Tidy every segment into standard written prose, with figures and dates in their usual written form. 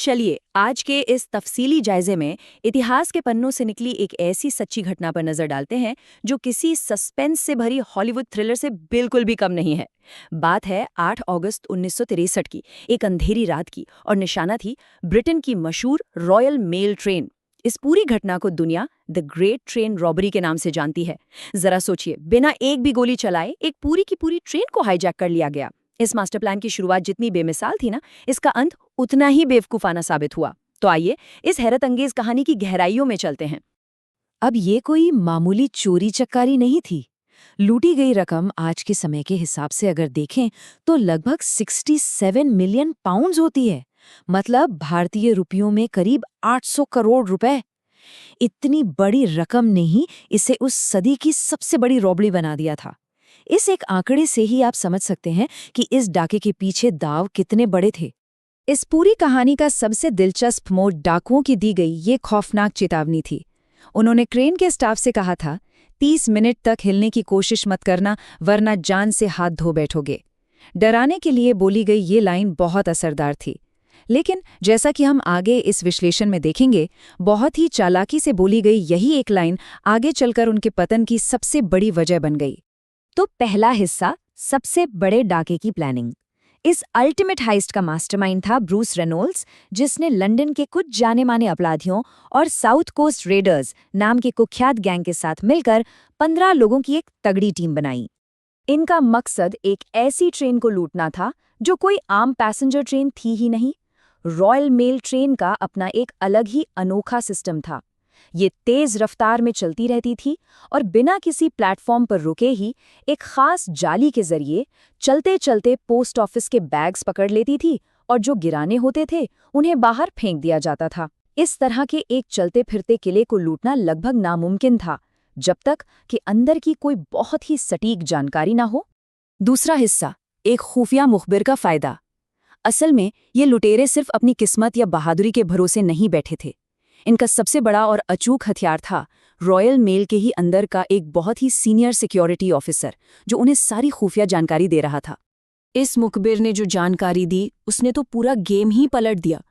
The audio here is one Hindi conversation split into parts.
चलिए आज के इस तफसीली जायजे में इतिहास के पन्नों से निकली एक ऐसी सच्ची घटना पर नजर डालते हैं जो किसी सस्पेंस से भरी हॉलीवुड थ्रिलर से बिल्कुल भी कम नहीं है। बात है 8 अगस्त 1963 की, एक अंधेरी रात की, और निशाना थी ब्रिटेन की मशहूर रॉयल मेल ट्रेन। इस पूरी घटना को दुनिया द ग्रेट ट्रेन रॉबरी के नाम से जानती है। जरा सोचिए, बिना एक भी गोली चलाए एक पूरी की पूरी ट्रेन को हाईजैक कर लिया गया। इस मास्टर प्लान की शुरुआत जितनी बेमिसाल थी ना, इसका अंत उतना ही बेवकूफाना साबित हुआ। तो आइए इस हैरत अंगेज कहानी की गहराइयों में चलते हैं। अब ये कोई मामूली चोरी चकारी नहीं थी। लूटी गई रकम आज के समय के हिसाब से अगर देखें तो लगभग 67 मिलियन पाउंड्स होती है। मतलब भारतीय रुपयों में करीब 800 करोड़ रुपए। इतनी बड़ी रकम ने ही इसे उस सदी की सबसे बड़ी रॉबरी बना दिया था। इस एक आंकड़े से ही आप समझ सकते हैं कि इस डाके के पीछे दाव कितने बड़े थे। इस पूरी कहानी का सबसे दिलचस्प मोड़ डाकुओं की दी गई ये खौफनाक चेतावनी थी। उन्होंने क्रेन के स्टाफ से कहा था, 30 मिनट तक हिलने की कोशिश मत करना वरना जान से हाथ धो बैठोगे। डराने के लिए बोली गई ये लाइन बहुत असरदार थी। लेकिन जैसा कि हम आगे इस विश्लेषण में देखेंगे, बहुत ही चालाकी से बोली गई यही एक लाइन आगे चलकर उनके पतन की सबसे बड़ी वजह बन गई। तो पहला हिस्सा, सबसे बड़े डाके की प्लानिंग। इस अल्टीमेट हाइस्ट का मास्टरमाइंड था ब्रूस रेनॉल्ड्स, जिसने लंदन के कुछ जाने माने अपराधियों और साउथ कोस्ट रेडर्स नाम के कुख्यात गैंग के साथ मिलकर 15 लोगों की एक तगड़ी टीम बनाई। इनका मकसद एक ऐसी ट्रेन को लूटना था जो कोई आम पैसेंजर ट्रेन थी ही नहीं। रॉयल मेल ट्रेन का अपना एक अलग ही अनोखा सिस्टम था। ये तेज रफ्तार में चलती रहती थी और बिना किसी प्लेटफॉर्म पर रुके ही एक खास जाली के जरिए चलते चलते पोस्ट ऑफिस के बैग्स पकड़ लेती थी और जो गिराने होते थे उन्हें बाहर फेंक दिया जाता था। इस तरह के एक चलते फिरते किले को लूटना लगभग नामुमकिन था, जब तक कि अंदर की कोई बहुत ही सटीक जानकारी ना हो। दूसरा हिस्सा, एक खुफिया मुखबिर का फायदा। असल में ये लुटेरे सिर्फ अपनी किस्मत या बहादुरी के भरोसे नहीं बैठे थे। इनका सबसे बड़ा और अचूक हथियार था रॉयल मेल के ही अंदर का एक बहुत ही सीनियर सिक्योरिटी ऑफिसर, जो उन्हें सारी खुफिया जानकारी दे रहा था। इस मुखबिर ने जो जानकारी दी उसने तो पूरा गेम ही पलट दिया।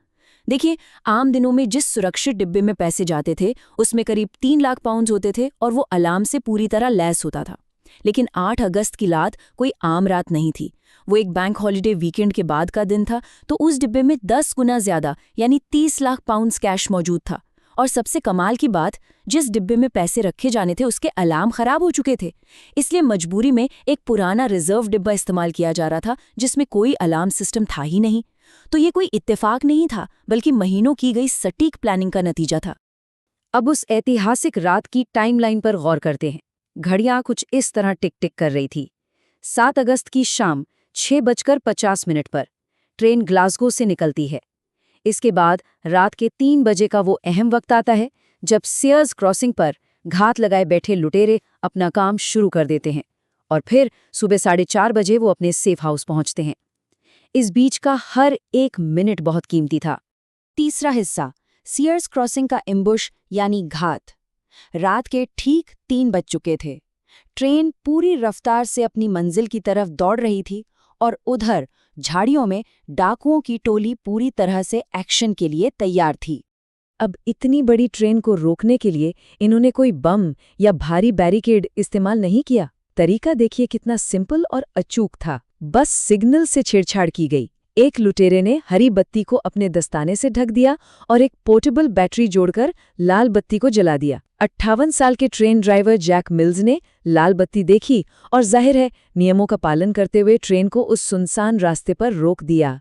देखिए, आम दिनों में जिस सुरक्षित डिब्बे में पैसे जाते थे उसमें करीब 3 लाख पाउंड होते थे और वो अलार्म से पूरी तरह लैस होता था। लेकिन 8 अगस्त की रात कोई आम रात नहीं थी। वो एक बैंक हॉलिडे वीकेंड के बाद का दिन था, तो उस डिब्बे में 10 गुना ज्यादा यानी 30 लाख पाउंड्स कैश मौजूद था। और सबसे कमाल की बात, जिस डिब्बे में पैसे रखे जाने थे उसके अलार्म खराब हो चुके थे। इसलिए मजबूरी में एक पुराना रिजर्व डिब्बा इस्तेमाल किया जा रहा था जिसमें कोई अलार्म सिस्टम था ही नहीं। तो ये कोई इत्तेफाक नहीं था, बल्कि महीनों की गई सटीक प्लानिंग का नतीजा था। अब उस ऐतिहासिक रात की टाइमलाइन पर गौर करते हैं। घड़ियां कुछ इस तरह टिक टिक कर रही थी। 7 अगस्त की शाम 6:50 पर ट्रेन ग्लासगो से निकलती है। इसके बाद रात के 3 बजे का वो अहम वक्त आता है जब सियर्स क्रॉसिंग पर घात लगाए बैठे लुटेरे अपना काम शुरू कर देते हैं और फिर सुबह 4:30 बजे वो अपने सेफ हाउस पहुंचते हैं। इस बीच का हर एक मिनट बहुत कीमती था। तीसरा हिस्सा, सियर्स क्रॉसिंग का एम्बुश यानी घात। रात के ठीक 3 बज चुके थे। ट्रेन पूरी रफ्तार से अपनी मंजिल की तरफ दौड़ रही थी और उधर झाड़ियों में डाकुओं की टोली पूरी तरह से एक्शन के लिए तैयार थी। अब इतनी बड़ी ट्रेन को रोकने के लिए इन्होंने कोई बम या भारी बैरिकेड इस्तेमाल नहीं किया। तरीका देखिए कितना सिंपल और अचूक था। बस सिग्नल से छेड़छाड़ की गई। एक लुटेरे ने हरी बत्ती को अपने दस्ताने से ढक दिया और एक पोर्टेबल बैटरी जोड़कर लाल बत्ती को जला दिया। 58 साल के ट्रेन ड्राइवर जैक मिल्स ने लाल बत्ती देखी और जाहिर है नियमों का पालन करते हुए ट्रेन को उस सुनसान रास्ते पर रोक दिया।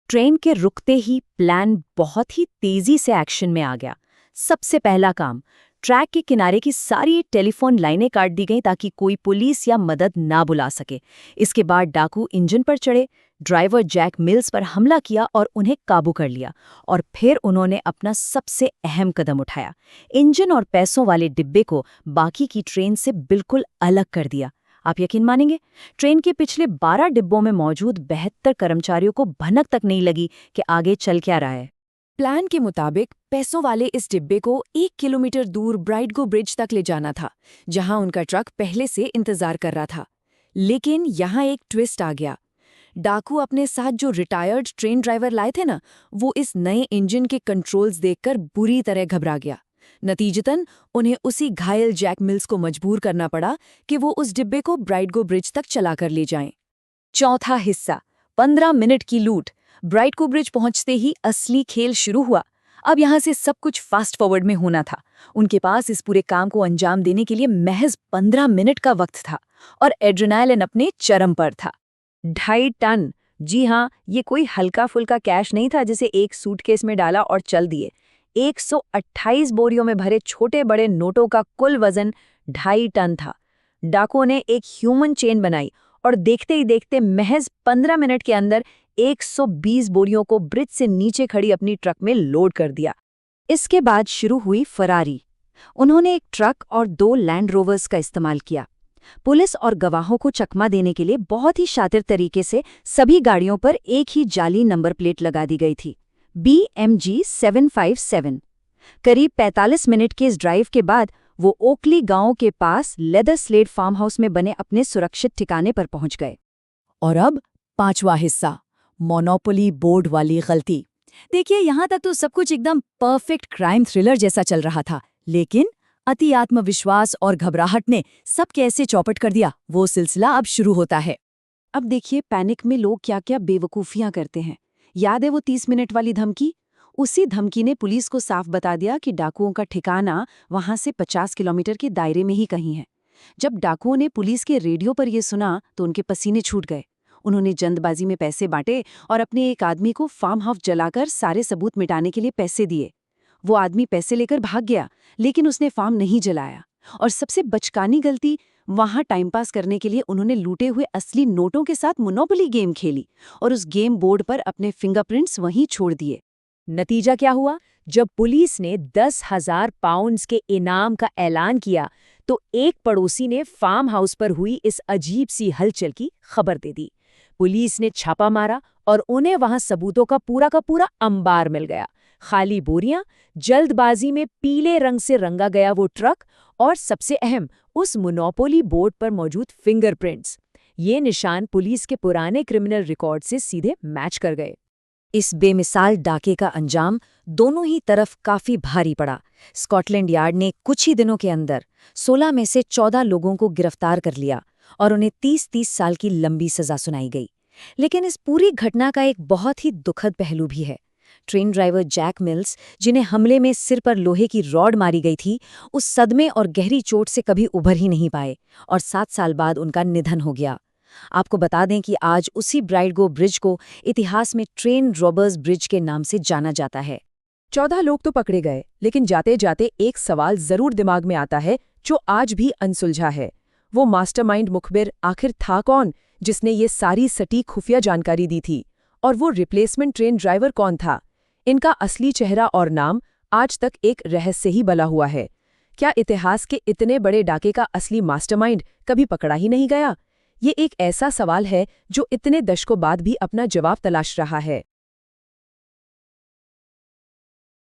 ट्रेन के रुकते ही प्लान बहुत ही तेजी से एक्शन में आ गया। सबसे पहला काम, ट्रैक के किनारे की सारी टेलीफोन लाइनें काट दी गईं ताकि कोई पुलिस या मदद ना बुला सके। इसके बाद डाकू इंजन पर चढ़े, ड्राइवर जैक मिल्स पर हमला किया और उन्हें काबू कर लिया। और फिर उन्होंने अपना सबसे अहम कदम उठाया, इंजन और पैसों वाले डिब्बे को बाकी की ट्रेन से बिल्कुल अलग कर दिया। आप यकीन मानेंगे, ट्रेन के पिछले 12 डिब्बों में मौजूद 72 कर्मचारियों को भनक तक नहीं लगी कि आगे चल क्या रहा है। प्लान के मुताबिक पैसों वाले इस डिब्बे को 1 किलोमीटर दूर ब्राइडगो ब्रिज तक ले जाना था, जहां उनका ट्रक पहले से इंतजार कर रहा था। लेकिन यहां एक ट्विस्ट आ गया। डाकू अपने साथ जो रिटायर्ड ट्रेन ड्राइवर लाए थे ना, वो इस नए इंजन के कंट्रोल्स देखकर बुरी तरह घबरा गया। नतीजतन उन्हें उसी घायल जैक मिल्स को मजबूर करना पड़ा कि वो उस डिब्बे को ब्राइटगो ब्रिज तक चलाकर ले जाएं। चौथा हिस्सा, 15 मिनट की लूट। ब्राइटगो ब्रिज पहुंचते ही असली खेल शुरू हुआ। अब यहाँ से सब कुछ फास्ट फॉरवर्ड में होना था। उनके पास इस पूरे काम को अंजाम देने के लिए महज 15 मिनट का वक्त था और एड्रेनालिन अपने चरम पर था। 2.5 टन। जी हाँ, ये कोई हल्का फुल्का कैश नहीं था जिसे एक सूटकेस में डाला और चल दिए। 128 बोरियों में भरे छोटे बड़े नोटों का कुल वजन 2.5 टन था। डाकुओं ने एक ह्यूमन चेन बनाई और देखते ही देखते महज 15 मिनट के अंदर 120 बोरियों को ब्रिज से नीचे खड़ी अपनी ट्रक में लोड कर दिया। इसके बाद शुरू हुई फरारी। उन्होंने एक ट्रक और 2 लैंड रोवर्स का इस्तेमाल किया। पुलिस और गवाहों को चकमा देने के लिए बहुत ही शातिर तरीके से सभी गाड़ियों पर एक ही जाली नंबर प्लेट लगा दी गई थी, BMG 757। करीब 45 मिनट के इस ड्राइव के बाद वो ओकली गांव के पास लेदर स्लेड फार्म हाउस में बने अपने सुरक्षित ठिकाने पर पहुंच गए। और अब 5वां हिस्सा, मोनोपोली बोर्ड वाली गलती। देखिए, यहाँ तक तो सब कुछ एकदम परफेक्ट क्राइम थ्रिलर जैसा चल रहा था, लेकिन अति आत्मविश्वास और घबराहट ने सब कैसे चौपट कर दिया, वो सिलसिला अब शुरू होता है। अब देखिए पैनिक में लोग क्या क्या बेवकूफ़ियां करते हैं। याद है वो 30 मिनट वाली धमकी? उसी धमकी ने पुलिस को साफ बता दिया कि डाकुओं का ठिकाना वहां से 50 किलोमीटर के दायरे में ही कहीं है। जब डाकुओं ने पुलिस के रेडियो पर यह सुना तो उनके पसीने छूट गए। उन्होंने जल्दबाजी में पैसे बांटे और अपने एक आदमी को फार्म हाउस जलाकर सारे सबूत मिटाने के लिए पैसे दिए। वो आदमी पैसे लेकर भाग गया, लेकिन उसने फार्म नहीं जलाया। और सबसे बचकानी गलती, वहां टाइम पास करने के लिए उन्होंने लूटे हुए असली नोटों के साथ मोनोपोली गेम खेली और उस गेम बोर्ड पर अपने फिंगरप्रिंट्स वहीं छोड़ दिए। नतीजा क्या हुआ? जब पुलिस ने 10,000 पाउंड्स के इनाम का ऐलान किया तो एक पड़ोसी ने फार्म हाउस पर हुई इस अजीब सी हलचल की खबर दे दी। पुलिस ने छापा मारा और उन्हें वहां सबूतों का पूरा अंबार मिल गया। खाली बोरियां, जल्दबाजी में पीले रंग से रंगा गया वो ट्रक और सबसे अहम, उस मोनोपोली बोर्ड पर मौजूद फिंगरप्रिंट्स। ये निशान पुलिस के पुराने क्रिमिनल रिकॉर्ड से सीधे मैच कर गए। इस बेमिसाल डाके का अंजाम दोनों ही तरफ काफी भारी पड़ा। स्कॉटलैंड यार्ड ने कुछ ही दिनों के अंदर 16 में से 14 लोगों को गिरफ्तार कर लिया और उन्हें 30-30 साल की लंबी सजा सुनाई गई। लेकिन इस पूरी घटना का एक बहुत ही दुखद पहलू भी है। ट्रेन ड्राइवर जैक मिल्स, जिन्हें हमले में सिर पर लोहे की रॉड मारी गई थी, उस सदमे और गहरी चोट से कभी उभर ही नहीं पाए और 7 साल बाद उनका निधन हो गया। आपको बता दें कि आज उसी ब्राइटगो ब्रिज को इतिहास में ट्रेन रॉबर्स ब्रिज के नाम से जाना जाता है। 14 लोग तो पकड़े गए, लेकिन जाते जाते एक सवाल जरूर दिमाग में आता है जो आज भी अनसुलझा है। वो मास्टरमाइंड मुखबिर आखिर था कौन, जिसने ये सारी सटीक खुफिया जानकारी दी थी? और वो रिप्लेसमेंट ट्रेन ड्राइवर कौन था? इनका असली चेहरा और नाम आज तक एक रहस्य ही बना हुआ है। क्या इतिहास के इतने बड़े डाके का असली मास्टरमाइंड कभी पकड़ा ही नहीं गया? ये एक ऐसा सवाल है जो इतने दशकों बाद भी अपना जवाब तलाश रहा है।